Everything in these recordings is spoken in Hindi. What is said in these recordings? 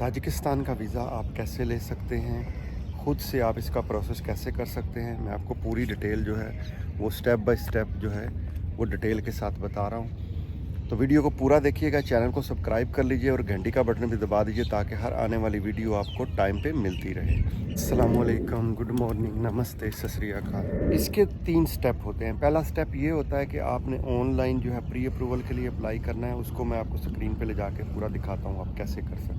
ताजिकिस्तान का वीज़ा आप कैसे ले सकते हैं, ख़ुद से आप इसका प्रोसेस कैसे कर सकते हैं, मैं आपको पूरी डिटेल जो है वो स्टेप बाय स्टेप जो है वो डिटेल के साथ बता रहा हूँ। तो वीडियो को पूरा देखिएगा, चैनल को सब्सक्राइब कर लीजिए और घंटी का बटन भी दबा दीजिए ताकि हर आने वाली वीडियो आपको टाइम पे मिलती रहे। अस्सलाम वालेकुम, गुड मॉर्निंग, नमस्ते, सत श्री अकाल। इसके 3 स्टेप होते हैं। पहला स्टेप ये होता है कि आपने ऑनलाइन जो है प्री अप्रूवल के लिए अप्लाई करना है, उसको मैं आपको स्क्रीन पे ले जाके पूरा दिखाता हूँ आप कैसे कर सकते हैं।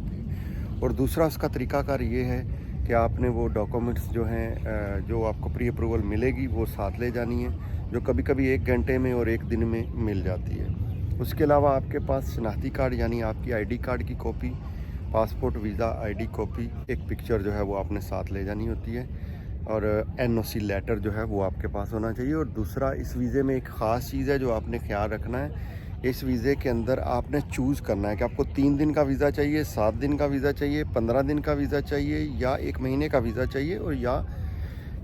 और दूसरा उसका तरीकाकार ये है कि आपने वो डॉक्यूमेंट्स जो हैं जो आपको प्री अप्रूवल मिलेगी वो साथ ले जानी है, जो कभी कभी 1 घंटे में और 1 दिन में मिल जाती है। उसके अलावा आपके पास शनाख्ती कार्ड यानी आपकी आईडी कार्ड की copy, passport, visa, ID copy, एक पिक्चर जो है वो आपने साथ ले जानी होती है और एनओसी लेटर जो है वो आपके पास होना चाहिए। और दूसरा, इस वीज़े में एक ख़ास चीज़ है जो आपने ख्याल रखना है। इस वीज़े के अंदर आपने चूज़ करना है कि आपको 3 दिन का वीज़ा चाहिए, 7 दिन का वीज़ा चाहिए, 15 दिन का वीज़ा चाहिए या 1 महीने का वीज़ा चाहिए। और या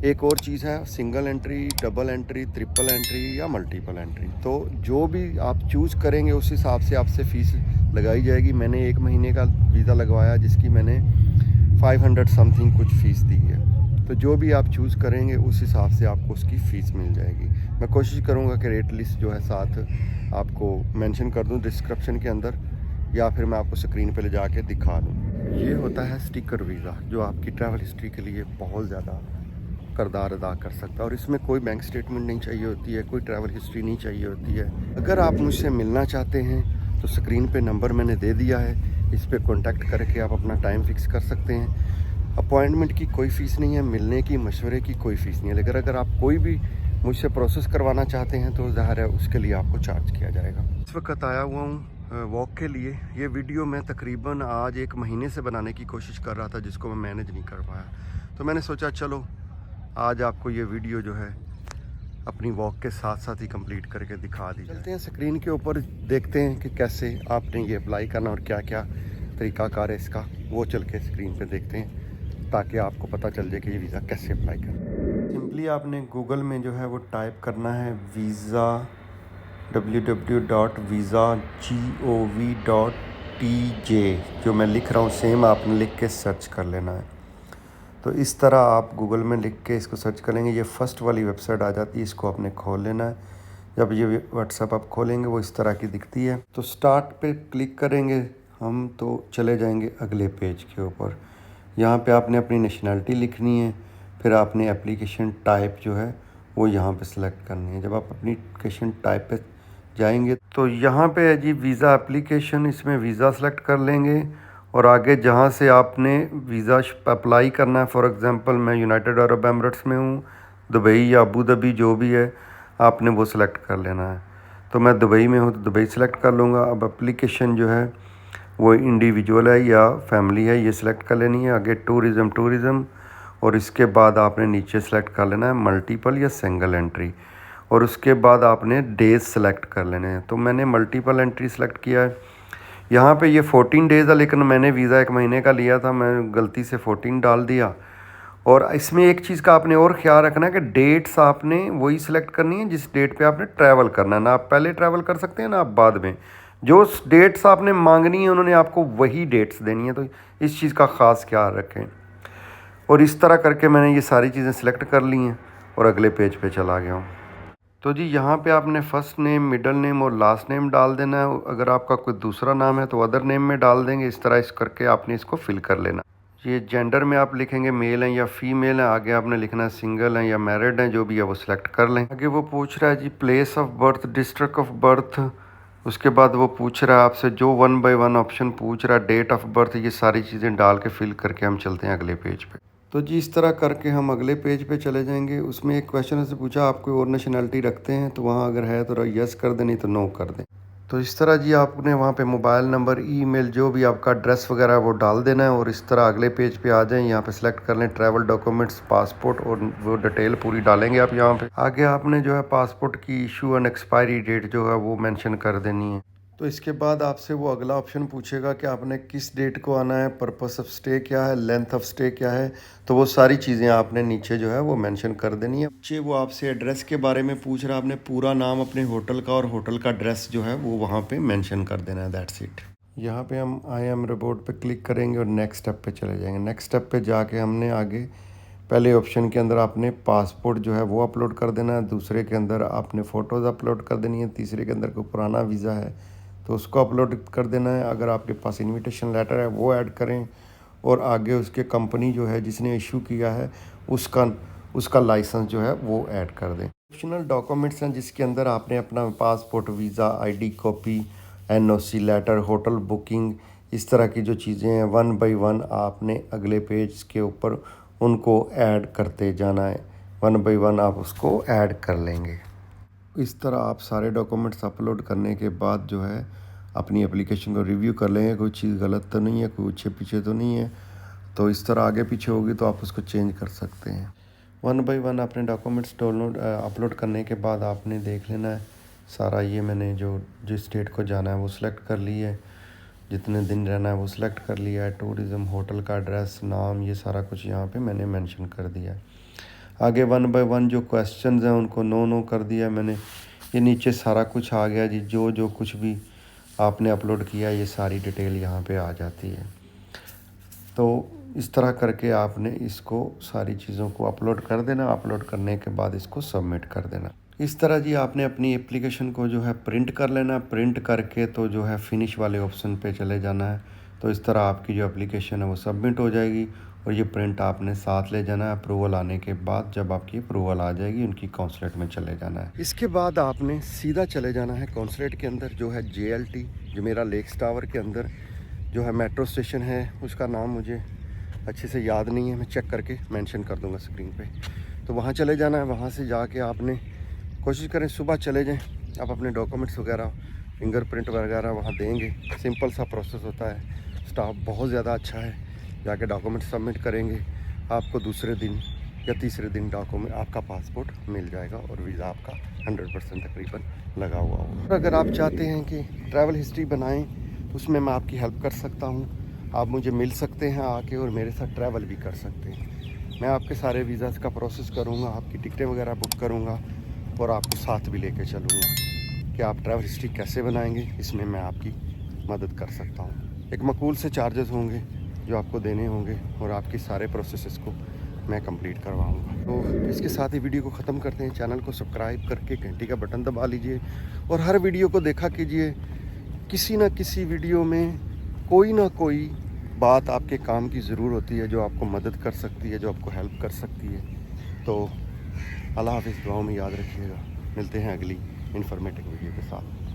एक और चीज़ है, single entry, double entry, triple entry या मल्टीपल एंट्री। तो जो भी आप चूज़ करेंगे उस हिसाब से आपसे फ़ीस लगाई जाएगी। मैंने 1 महीने का वीज़ा लगवाया जिसकी मैंने 500 समथिंग कुछ फ़ीस दी है। तो जो भी आप चूज़ करेंगे उस हिसाब से आपको उसकी फ़ीस मिल जाएगी। मैं कोशिश करूँगा कि रेट लिस्ट जो है साथ आपको मेंशन कर दूँ डिस्क्रिप्शन के अंदर, या फिर मैं आपको स्क्रीन पे ले जाके दिखा दूँ। ये होता है स्टिकर वीज़ा जो आपकी ट्रैवल हिस्ट्री के लिए बहुत ज़्यादा किरदार अदा कर सकता है। और इसमें कोई बैंक स्टेटमेंट नहीं चाहिए होती है, कोई ट्रैवल हिस्ट्री नहीं चाहिए होती है। अगर आप मुझसे मिलना चाहते हैं तो स्क्रीन पे नंबर मैंने दे दिया है, इस पर कॉन्टैक्ट करके आप अपना टाइम फिक्स कर सकते हैं। अपॉइंटमेंट की कोई फ़ीस नहीं है, मिलने की, मशवरे की कोई फ़ीस नहीं है। लेकिन अगर आप कोई भी मुझसे प्रोसेस करवाना चाहते हैं तो ज़ाहिर है उसके लिए आपको चार्ज किया जाएगा। इस वक्त आया हुआ हूँ वॉक के लिए। ये वीडियो मैं तकरीबन आज 1 महीने से बनाने की कोशिश कर रहा था जिसको मैं मैनेज नहीं कर पाया। तो मैंने सोचा चलो आज आपको ये वीडियो जो है अपनी वॉक के साथ साथ ही कंप्लीट करके दिखा दी। चलते हैं स्क्रीन के ऊपर, देखते हैं कि कैसे आपने ये अप्लाई करना और क्या क्या तरीकाकार है इसका, वो चल के स्क्रीन पे देखते हैं ताकि आपको पता चल जाए कि ये वीज़ा कैसे अप्लाई करना। सिंपली आपने गूगल में जो है वो टाइप करना है वीज़ा, www.visa.gov.tj, जो मैं लिख रहा हूँ सेम आपने लिख के सर्च कर लेना है। तो इस तरह आप गूगल में लिख के इसको सर्च करेंगे, ये फर्स्ट वाली वेबसाइट आ जाती है, इसको आपने खोल लेना है। जब ये व्हाट्सएप आप खोलेंगे वो इस तरह की दिखती है। तो स्टार्ट पे क्लिक करेंगे हम तो चले जाएंगे अगले पेज के ऊपर। यहाँ पे आपने अपनी नेशनैलिटी लिखनी है, फिर आपने एप्लीकेशन टाइप जो है वो यहाँ पे सिलेक्ट करनी है। जब आप एप्लीकेशन टाइप पे जाएंगे तो यहाँ पे है जी वीज़ा एप्लीकेशन, इसमें वीज़ा सेलेक्ट कर लेंगे और आगे जहाँ से आपने वीज़ा अप्लाई करना है, फॉर एग्ज़ाम्पल मैं यूनाइटेड अरब एमिरेट्स में हूँ, दुबई या अबू धाबी जो भी है आपने वो सिलेक्ट कर लेना है। तो मैं दुबई में हूँ तो दुबई सेलेक्ट कर लूँगा। अब एप्लीकेशन जो है वो इंडिविजुअल है या फैमिली है, ये सिलेक्ट कर लेनी है। आगे टूरिज़म और इसके बाद आपने नीचे सेलेक्ट कर लेना है मल्टीपल या सिंगल एंट्री, और उसके बाद आपने डेज सेलेक्ट कर लेने हैं। तो मैंने मल्टीपल एंट्री सेलेक्ट किया है। यहाँ पे ये 14 डेज़ है, लेकिन मैंने वीज़ा 1 महीने का लिया था, मैं गलती से 14 डाल दिया। और इसमें एक चीज़ का आपने और ख्याल रखना है कि डेट्स आपने वही सिलेक्ट करनी है जिस डेट पे आपने ट्रैवल करना है। ना आप पहले ट्रैवल कर सकते हैं ना आप बाद में, जो डेट्स आपने मांगनी है उन्होंने आपको वही डेट्स देनी है। तो इस चीज़ का ख़ास ख्याल रखें। और इस तरह करके मैंने ये सारी चीज़ें सिलेक्ट कर ली हैं और अगले पेज पे चला गया हूँ। तो जी यहाँ पे आपने फ़र्स्ट नेम, मिडल नेम और लास्ट नेम डाल देना है। अगर आपका कोई दूसरा नाम है तो अदर नेम में डाल देंगे। इस तरह इस करके आपने इसको फिल कर लेना। ये जेंडर में आप लिखेंगे मेल हैं या फीमेल हैं। आगे आपने लिखना है सिंगल हैं या मैरिड हैं, जो भी है वो सिलेक्ट कर लें। आगे वो पूछ रहा है जी place of birth, district of birth. उसके बाद वो पूछ रहा है आपसे जो 1 बाय 1 ऑप्शन पूछ रहा है, डेट ऑफ बर्थ। ये सारी चीज़ें डाल के फिल करके हम चलते हैं अगले पेज पे। तो जी इस तरह करके हम अगले पेज पे चले जाएंगे। उसमें एक क्वेश्चन से पूछा आप कोई और नेशनैलिटी रखते हैं, तो वहाँ अगर है तो यस कर दें, नहीं तो नो कर दें। तो इस तरह जी आपने वहाँ पे मोबाइल नंबर, ईमेल, जो भी आपका एड्रेस वगैरह है वो डाल देना है। और इस तरह अगले पेज पे आ जाएं, यहाँ पे सेलेक्ट कर लें ट्रैवल डॉक्यूमेंट्स, पासपोर्ट, और वो डिटेल पूरी डालेंगे आप यहाँ पे। आगे आपने जो है पासपोर्ट की इशू एंड एक्सपायरी डेट जो है वो मेंशन कर देनी है। तो इसके बाद आपसे वो अगला ऑप्शन पूछेगा कि आपने किस डेट को आना है, पर्पस ऑफ स्टे क्या है, लेंथ ऑफ स्टे क्या है। तो वो सारी चीज़ें आपने नीचे जो है वो मेंशन कर देनी है। नीचे वो आपसे एड्रेस के बारे में पूछ रहा है, आपने पूरा नाम अपने होटल का और होटल का एड्रेस जो है वो वहाँ पे मेंशन कर देना है। That's it. यहाँ पे हम आई एम रिपोर्ट पे क्लिक करेंगे और नेक्स्ट स्टेप पे चले जाएंगे। नेक्स्ट स्टेप पे जाके हमने आगे पहले ऑप्शन के अंदर आपने पासपोर्ट जो है वो अपलोड कर देना है, दूसरे के अंदर आपने फ़ोटोज़ अपलोड कर देनी है, तीसरे के अंदर कोई पुराना वीज़ा है तो उसको अपलोड कर देना है। अगर आपके पास इनविटेशन लेटर है वो ऐड करें और आगे उसके कंपनी जो है जिसने इशू किया है उसका लाइसेंस जो है वो ऐड कर दें। ऑप्शनल डॉक्यूमेंट्स हैं जिसके अंदर आपने अपना passport, visa, ID copy, NOC letter, hotel booking, इस तरह की जो चीज़ें हैं वन बाय वन आपने अगले पेज के ऊपर उनको ऐड करते जाना है। वन बाय वन आप उसको ऐड कर लेंगे। इस तरह आप सारे डॉक्यूमेंट्स अपलोड करने के बाद जो है अपनी एप्लीकेशन को रिव्यू कर लेंगे, कोई चीज़ गलत तो नहीं है, कोई पीछे पीछे तो नहीं है। तो इस तरह आगे पीछे होगी तो आप उसको चेंज कर सकते हैं। वन बाय वन अपने डॉक्यूमेंट्स अपलोड करने के बाद आपने देख लेना है सारा। ये मैंने जो जिस स्टेट को जाना है वो सिलेक्ट कर ली है, जितने दिन रहना है वो सिलेक्ट कर लिया है, टूरिज़्म, होटल का एड्रेस, नाम, ये सारा कुछ यहाँ पे मैंने मेंशन कर दिया है। आगे वन बाय वन जो क्वेश्चंस हैं उनको नो कर दिया मैंने। ये नीचे सारा कुछ आ गया जी, जो कुछ भी आपने अपलोड किया ये सारी डिटेल यहाँ पे आ जाती है। तो इस तरह करके आपने इसको सारी चीज़ों को अपलोड कर देना। अपलोड करने के बाद इसको सबमिट कर देना। इस तरह जी आपने अपनी एप्लीकेशन को जो है प्रिंट कर लेना। प्रिंट करके तो जो है फिनिश वाले ऑप्शन पे चले जाना है। तो इस तरह आपकी जो एप्लीकेशन है वो सबमिट हो जाएगी और ये प्रिंट आपने साथ ले जाना है। अप्रूवल आने के बाद जब आपकी अप्रूवल आ जाएगी उनकी कॉन्सुलेट में चले जाना है। इसके बाद आपने सीधा चले जाना है कॉन्सुलेट के अंदर, जो है JLT जुमेरा लेक्स टावर के अंदर जो है मेट्रो स्टेशन है, उसका नाम मुझे अच्छे से याद नहीं है, मैं चेक करके मेंशन कर दूंगा स्क्रीन पे। तो वहाँ चले जाना है। वहाँ से जाके आपने कोशिश करें सुबह चले जाएं। आप अपने डॉक्यूमेंट्स वगैरह, फिंगरप्रिंट वगैरह वहाँ देंगे। सिंपल सा प्रोसेस होता है। स्टाफ बहुत ज़्यादा अच्छा है। जाके डॉक्यूमेंट सबमिट करेंगे, आपको दूसरे दिन या तीसरे दिन डॉक्यूमेंट आपका पासपोर्ट मिल जाएगा और वीज़ा आपका 100% तकरीबन लगा हुआ होगा। अगर आप चाहते हैं कि ट्रैवल हिस्ट्री बनाएं तो उसमें मैं आपकी हेल्प कर सकता हूं। आप मुझे मिल सकते हैं आके और मेरे साथ ट्रैवल भी कर सकते हैं। मैं आपके सारे वीज़ाज़ का प्रोसेस करूँगा, आपकी टिकटें वगैरह बुक करूँगा और आपको साथ भी लेके चलूँगा कि आप ट्रैवल हिस्ट्री कैसे बनाएंगे, इसमें मैं आपकी मदद कर सकता हूँ। एक माकूल से चार्जेस होंगे जो आपको देने होंगे और आपके सारे प्रोसेस को मैं कंप्लीट करवाऊँगा। तो इसके साथ ही वीडियो को ख़त्म करते हैं। चैनल को सब्सक्राइब करके घंटी का बटन दबा लीजिए और हर वीडियो को देखा कीजिए। किसी न किसी वीडियो में कोई ना कोई बात आपके काम की ज़रूर होती है जो आपको मदद कर सकती है, जो आपको हेल्प कर सकती है। तो अल्लाह हाफ़िज़, दुआओं में याद रखिएगा। मिलते हैं अगली इन्फॉर्मेटिव वीडियो के साथ।